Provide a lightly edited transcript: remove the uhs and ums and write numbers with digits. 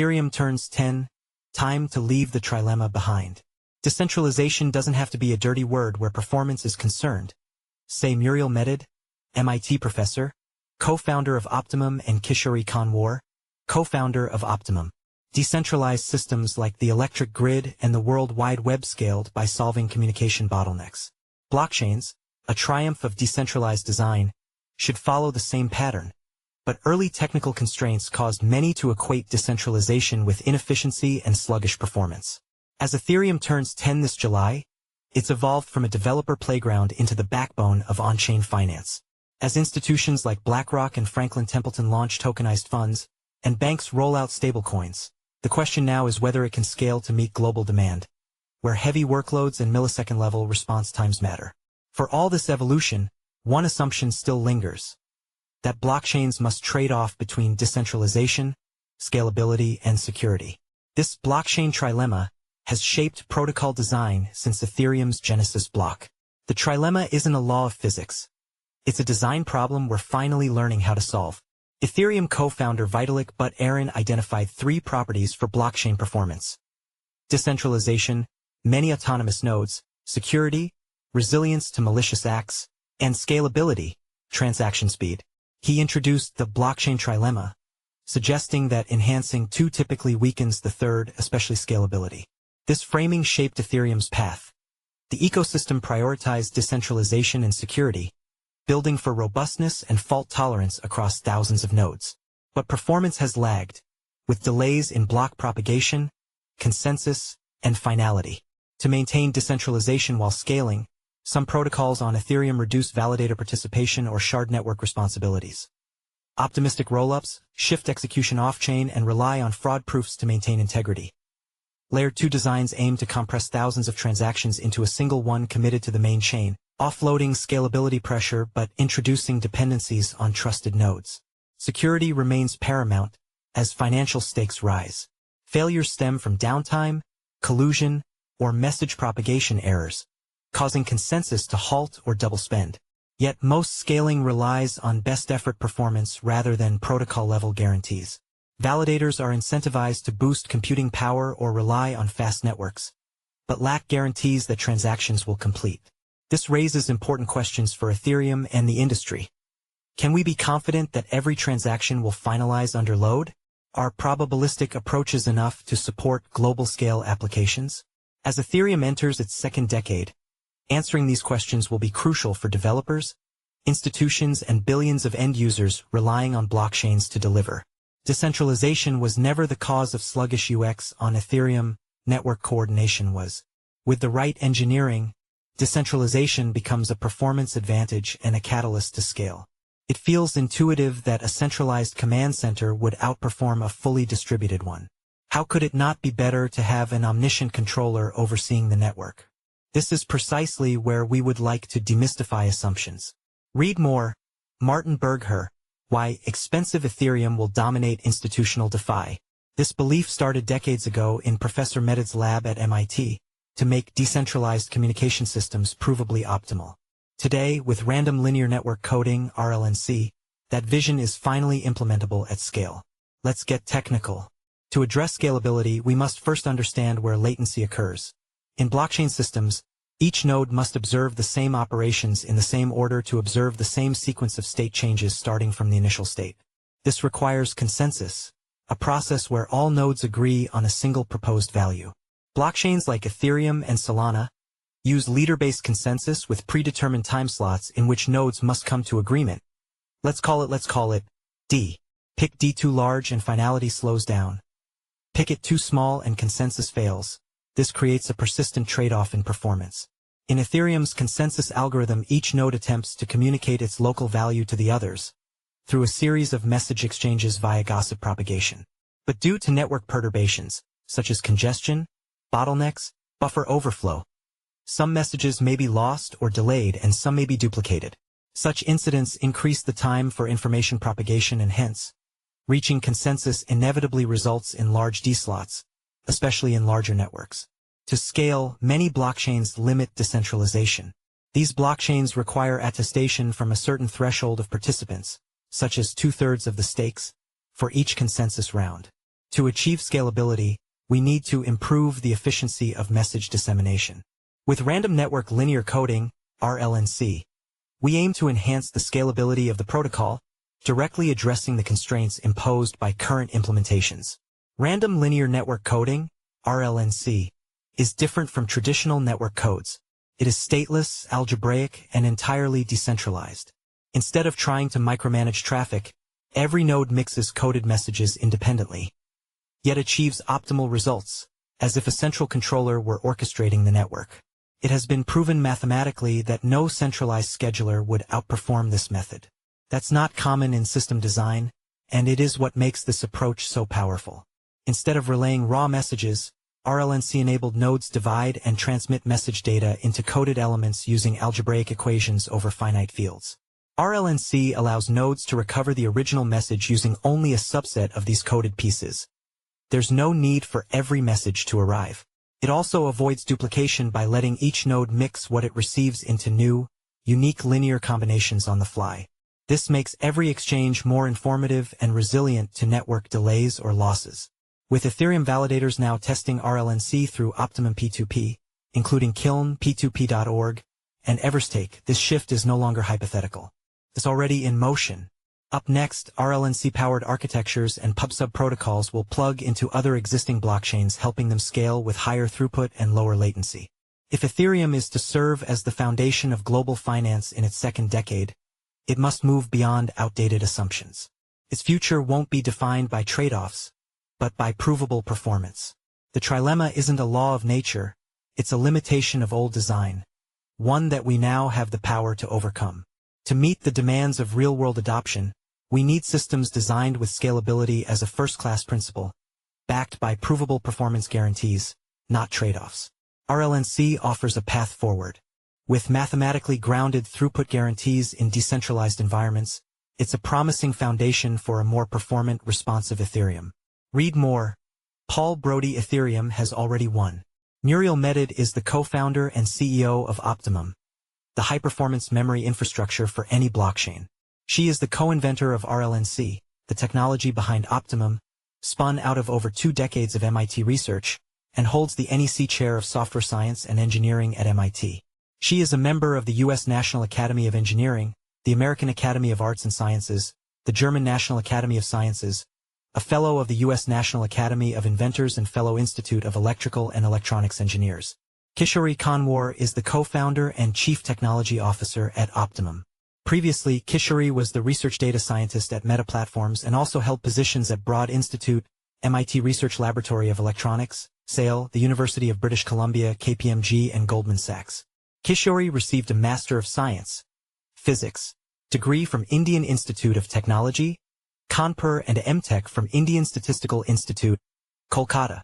Ethereum turns 10, time to leave the trilemma behind. Decentralization doesn't have to be a dirty word where performance is concerned. Say Muriel Médard, MIT professor, co-founder of Optimum and Kishori Konwar, co-founder of Optimum. Decentralized systems like the electric grid and the World Wide Web scaled by solving communication bottlenecks. Blockchains, a triumph of decentralized design, should follow the same pattern. But early technical constraints caused many to equate decentralization with inefficiency and sluggish performance. As Ethereum turns 10 this July, it's evolved from a developer playground into the backbone of on-chain finance. As institutions like BlackRock and Franklin Templeton launch tokenized funds, and banks roll out stablecoins, the question now is whether it can scale to meet global demand, where heavy workloads and millisecond-level response times matter. For all this evolution, one assumption still lingers: that blockchains must trade off between decentralization, scalability, and security. This blockchain trilemma has shaped protocol design since Ethereum's Genesis block. The trilemma isn't a law of physics. It's a design problem we're finally learning how to solve. Ethereum co-founder Vitalik Buterin identified 3 properties for blockchain performance: decentralization, many autonomous nodes, security, resilience to malicious acts, and scalability, transaction speed. He introduced the blockchain trilemma, suggesting that enhancing 2 typically weakens the third, especially scalability. This framing shaped Ethereum's path. The ecosystem prioritized decentralization and security, building for robustness and fault tolerance across thousands of nodes. But performance has lagged, with delays in block propagation, consensus, and finality. To maintain decentralization while scaling, some protocols on Ethereum reduce validator participation or shard network responsibilities. Optimistic rollups shift execution off-chain and rely on fraud proofs to maintain integrity. Layer 2 designs aim to compress thousands of transactions into a single one committed to the main chain, offloading scalability pressure but introducing dependencies on trusted nodes. Security remains paramount as financial stakes rise. Failures stem from downtime, collusion, or message propagation errors, causing consensus to halt or double spend. Yet most scaling relies on best effort performance rather than protocol-level guarantees. Validators are incentivized to boost computing power or rely on fast networks, but lack guarantees that transactions will complete. This raises important questions for Ethereum and the industry. Can we be confident that every transaction will finalize under load? Are probabilistic approaches enough to support global-scale applications? As Ethereum enters its second decade, answering these questions will be crucial for developers, institutions, and billions of end users relying on blockchains to deliver. Decentralization was never the cause of sluggish UX on Ethereum, network coordination was. With the right engineering, decentralization becomes a performance advantage and a catalyst to scale. It feels intuitive that a centralized command center would outperform a fully distributed one. How could it not be better to have an omniscient controller overseeing the network? This is precisely where we would like to demystify assumptions. Read more, Martin Bergher, Why Expensive Ethereum Will Dominate Institutional DeFi. This belief started decades ago in Professor Médard's lab at MIT, to make decentralized communication systems provably optimal. Today, with random linear network coding, RLNC, that vision is finally implementable at scale. Let's get technical. To address scalability, we must first understand where latency occurs. In blockchain systems, each node must observe the same operations in the same order to observe the same sequence of state changes starting from the initial state. This requires consensus, a process where all nodes agree on a single proposed value. Blockchains like Ethereum and Solana use leader-based consensus with predetermined time slots in which nodes must come to agreement. Let's call it D. Pick D too large and finality slows down. Pick it too small and consensus fails. This creates a persistent trade-off in performance. In Ethereum's consensus algorithm, each node attempts to communicate its local value to the others through a series of message exchanges via gossip propagation. But due to network perturbations, such as congestion, bottlenecks, buffer overflow, some messages may be lost or delayed and some may be duplicated. Such incidents increase the time for information propagation and hence, reaching consensus inevitably results in large D-slots, especially in larger networks. To scale, many blockchains limit decentralization. These blockchains require attestation from a certain threshold of participants, such as 2/3 of the stakes, for each consensus round. To achieve scalability, we need to improve the efficiency of message dissemination. With random network linear coding, RLNC, we aim to enhance the scalability of the protocol, directly addressing the constraints imposed by current implementations. Random linear network coding, RLNC, is different from traditional network codes. It is stateless, algebraic, and entirely decentralized. Instead of trying to micromanage traffic, every node mixes coded messages independently, yet achieves optimal results, as if a central controller were orchestrating the network. It has been proven mathematically that no centralized scheduler would outperform this method. That's not common in system design, and it is what makes this approach so powerful. Instead of relaying raw messages, RLNC-enabled nodes divide and transmit message data into coded elements using algebraic equations over finite fields. RLNC allows nodes to recover the original message using only a subset of these coded pieces. There's no need for every message to arrive. It also avoids duplication by letting each node mix what it receives into new, unique linear combinations on the fly. This makes every exchange more informative and resilient to network delays or losses. With Ethereum validators now testing RLNC through Optimum P2P, including Kiln, P2P.org, and Everstake, this shift is no longer hypothetical. It's already in motion. Up next, RLNC-powered architectures and PubSub protocols will plug into other existing blockchains, helping them scale with higher throughput and lower latency. If Ethereum is to serve as the foundation of global finance in its second decade, it must move beyond outdated assumptions. Its future won't be defined by trade-offs, but by provable performance. The trilemma isn't a law of nature, it's a limitation of old design, one that we now have the power to overcome. To meet the demands of real-world adoption, we need systems designed with scalability as a first-class principle, backed by provable performance guarantees, not trade-offs. RLNC offers a path forward. With mathematically grounded throughput guarantees in decentralized environments, it's a promising foundation for a more performant, responsive Ethereum. Read more. Paul Brody. Ethereum has already won. Muriel Médard is the co-founder and CEO of Optimum, the high-performance memory infrastructure for any blockchain. She is the co-inventor of RLNC, the technology behind Optimum, spun out of over 2 decades of MIT research, and holds the NEC Chair of Software Science and Engineering at MIT. She is a member of the U.S. National Academy of Engineering, the American Academy of Arts and Sciences, the German National Academy of Sciences, a Fellow of the U.S. National Academy of Inventors and Fellow Institute of Electrical and Electronics Engineers. Kishori Konwar is the co-founder and chief technology officer at Optimum. Previously, Kishori was the research data scientist at Meta Platforms and also held positions at Broad Institute, MIT Research Laboratory of Electronics, SAIL, the University of British Columbia, KPMG, and Goldman Sachs. Kishori received a Master of Science, Physics, degree from Indian Institute of Technology, Kanpur, and MTech from Indian Statistical Institute, Kolkata.